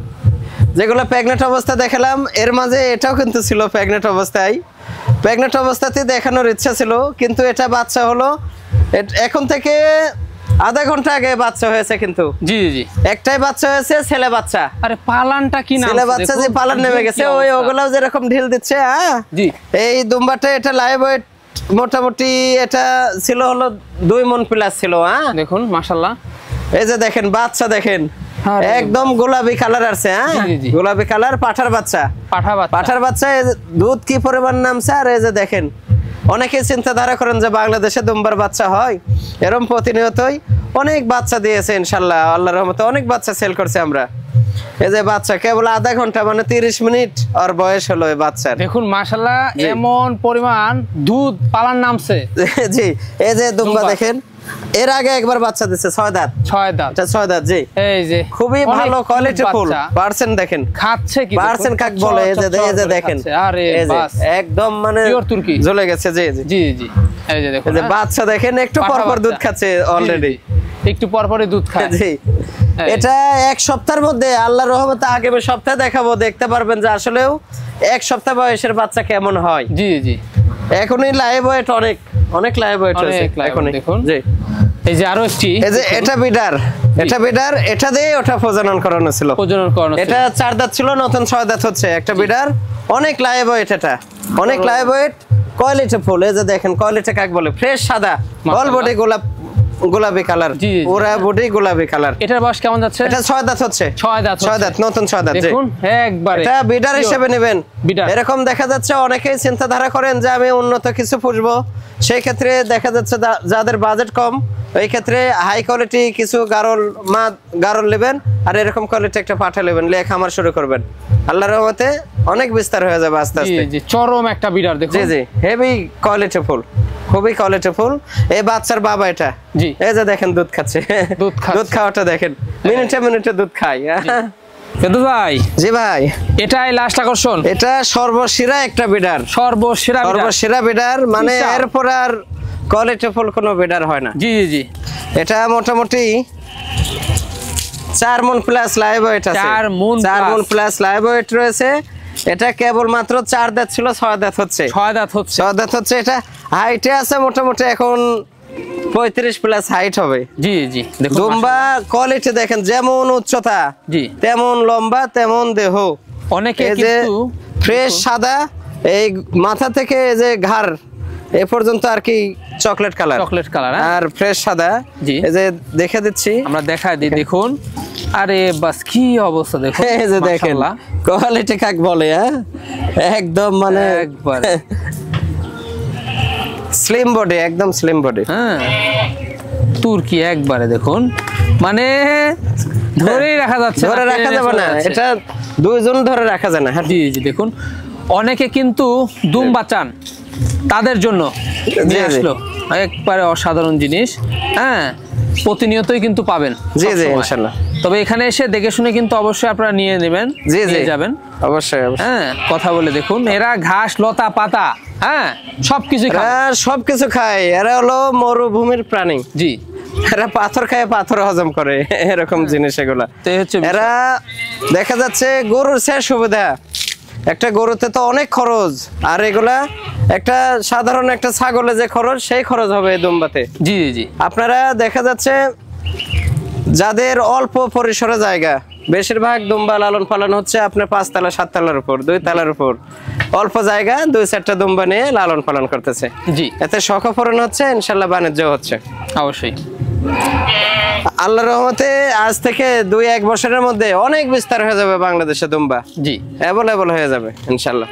এর মাঝে এটাও কিন্তু ছিল প্রেগনেন্ট অবস্থাতে দেখানোর ইচ্ছা ছিল, কিন্তু এটা বাচ্চা হলো এখন থেকে আধা ঘন্টা আগে বাচ্চা হয়েছে। কিন্তু জি জি, একটাই বাচ্চা হয়েছে, ছেলে বাচ্চা। আরে পালানটা কি না, ছেলে বাচ্চা যে পালান নেমে গেছে, ওগুলাও যেরকম ঢিল দিচ্ছে। হ্যাঁ জি, এই দুম্বাটা এটা লাইভ ওয়েট মোটামুটি এটা ছিল হলো 2 মণ প্লাস ছিল। হ্যাঁ দেখুন মাশাআল্লাহ, এই যে দেখেন বাচ্চা দেখেন, একদম গোলাপি কালার আছে। হ্যাঁ গোলাপি কালার, পাঠার বাচ্চা, পাঠার বাচ্চা। দুধ কি পরিমাণ নামছে। আর এই যে দেখেন, অনেকে চিন্তাধারা করেন যে বাংলাদেশে দুম্বার বাচ্চা হয়, এরকম প্রতিনিয়তই অনেক বাচ্চা দিয়েছে ইনশাল্লাহ, আল্লাহর রহমতে অনেক বাচ্চা সেল করছে আমরা। এই যে বাচ্চা কেবল আধা ঘন্টা মানে 30 মিনিট আর বয়স হলো এই বাচ্চার। দেখুন মাশাআল্লাহ, এমন পরিমাণ দুধ পালান নামছে। জি, এই যে দুম্বা দেখেন, এর আগে একবার বাচ্চা দিছে 6 দাঁত। এটা 6 দাঁত। জি, এই যে খুবই ভালো কোয়ালিটি ফুল পার্সেন্ট দেখেন, খাচ্ছে কি পার্সেন্ট কাক বলে। এই যে দেখেন, আরে বাস একদম মানে পিওর তুর্কি জ্বলে গেছে। জি জি জি, এই যে দেখুন, এই যে বাচ্চা দেখেন, একটু পর পর দুধ খাচ্ছে অলরেডি, একটু পর পরই দুধ খায়। জি, এটা 1 সপ্তাহের মধ্যে আল্লাহর রহমতে আগামী সপ্তাহে দেখাবো, দেখতে পারবেন যে আসলেও 1 সপ্তাহ বয়সের বাচ্চা কেমন হয়। জি জি, এখনই লাইভ ওয়েট অনেক লাইভ ওয়েট হয়েছে এখনই। দেখুন জি, এই যে আরো একটি, এই যে এটা বিডার, এটা দিয়ে ওটা প্রজনন করানো ছিল। এটা 4 দাঁত ছিল, নতুন 6 দাঁত হচ্ছে। একটা বিডার, অনেক লাইভ ওয়েট, এটা অনেক লাইভ ওয়েট, কোয়ালিটি ফুল। এই যে দেখেন, কোয়ালিটি কাক বলে, ফ্রেশ সাদা, অল বডি গোলাপি কালার, পুরা বডি গোলাপি কালার। এটার বয়স কেমন যাচ্ছে? এটা 6 দাঁত হচ্ছে। 6 দাঁত, নতুন 6 দাঁত। দেখুন একবারে এটা বিডার হিসেবে নেবেন। এরকম দেখা যাচ্ছে অনেকেই চিন্তাধারা করেন যে আমি উন্নত কিছু পুষবো, সেই ক্ষেত্রে দেখা যাচ্ছে যাদের বাজেট কম, এই ক্ষেত্রে হাই কোয়ালিটি কিছু গারল নেবেন, আর এরকম কোয়ালিটি একটা পাঠা নেবেন, নিয়ে খামার শুরু করবেন। আল্লাহর রহমতে অনেক বিস্তার হয়ে যাবে আস্তে আস্তে। জি, চরম একটা বিডার দেখুন। জি জি, হেভি কোয়ালিটি ফুল, খুবই কোয়ালিটি ফুল। এই বাচ্চার বাবা এটা। জি, এই যে দেখেন দুধ খাচ্ছে, দুধ খাওয়াটা দেখেন, মিনিটে দুধ খায়। ফেরদৌস ভাই, জি ভাই, এটাই লাস্ট আকর্ষণ। এটা সর্বসেরা একটা বিডার, সর্বসেরা বিডার, মানে এরপর আর কোয়ালিটি ফুল কোনো বিডার হয় না। জি জি, এটা মোটামুটি 4 মণ প্লাস লাইভ ওয়েট আছে, 4 মণ 4 মণ প্লাস লাইভ ওয়েট রয়েছে। এটা কেবল মাত্র 4 দাঁত ছিল, 6 দাঁত হচ্ছে, 6 দাঁত হচ্ছে। 6 দাঁত হচ্ছে। এটা হাইটে আছে মোটামুটি এখন 35 প্লাস হাইট হবে। জি জি, দেখুন দুম্বা কোয়ালিটি দেখেন, যেমন উচ্চতা জি, তেমন লম্বা তেমন দেহ। অনেকে এই যে কিন্তু ফ্রেশ সাদা, এই মাথা থেকে এই যে ঘাড় এ পর্যন্ত আর কি চকলেট কালার, চকলেট কালার আর ফ্রেশ সাদা। জি। এই যে দেখে দিচ্ছি, আমরা দেখাই দিই, দেখুন। আরে বাস কি অবস্থা দেখুন, এই যে দেখেন মাশাআল্লাহ। কোয়ালিটি কাক বলে, হ্যাঁ একদম মানে একবার স্লিম বডি, একদম স্লিম বডি। হ্যাঁ, তুর্কি একবারে দেখুন, মানে ধরেই রাখা যাচ্ছে, ধরে রাখা যাবে না, এটা দুইজন ধরে রাখা যায় না। হ্যাঁ জি জি, দেখুন অনেকে কিন্তু দুম্বা চান, তাদের জন্য নিয়ে জি। আসলো একবারে অসাধারণ জিনিস। হ্যাঁ, প্রতিনিয়তই কিন্তু পাবেন। জি জি, সবসময়। ইনশাআল্লাহ। তবে এখানে এসে দেখে শুনে কিন্তু অবশ্যই আপনারা নিয়ে নেবেন, জি জি, নিয়ে যাবেন। অবশ্যই অবশ্যই। হ্যাঁ, কথা বলে দেখুন, এরা ঘাস লতা পাতা, হ্যাঁ সবকিছু এরা সবকিছু খায়, এরা হলো মরুভূমির প্রাণী। জি, এরা পাথর খায়, পাথর হজম করে, এরকম জিনিস এগুলা। তো এই হচ্ছে বিষয়। এরা দেখা যাচ্ছে গরুর চেয়ে সুবিধা, একটা গরুতে তো অনেক খরচ, আর এগুলা একটা সাধারণ একটা ছাগলে যে খরচ, সেই খরচ হবে এই দুম্বাতে। জি জি জি, আপনারা দেখা যাচ্ছে যাদের অল্প পরিসরে জায়গা, বেশিরভাগ দুম্বা লালন পালন হচ্ছে আপনার 5 তলা 7 তলার উপর, 2 তলার উপর, অল্প জায়গা 2-4টা দুম্বা নিয়ে লালন পালন করতেছে। জি, এতে শখ পূরণ হচ্ছে, ইনশাল্লাহ বাণিজ্য হচ্ছে। অবশ্যই। আল্লাহর রহমতে আজ থেকে 2-1 বছরের মধ্যে অনেক বিস্তার হয়ে যাবে বাংলাদেশে দুম্বা, জি। অ্যাভেলেবল হয়ে যাবে ইনশাল্লাহ।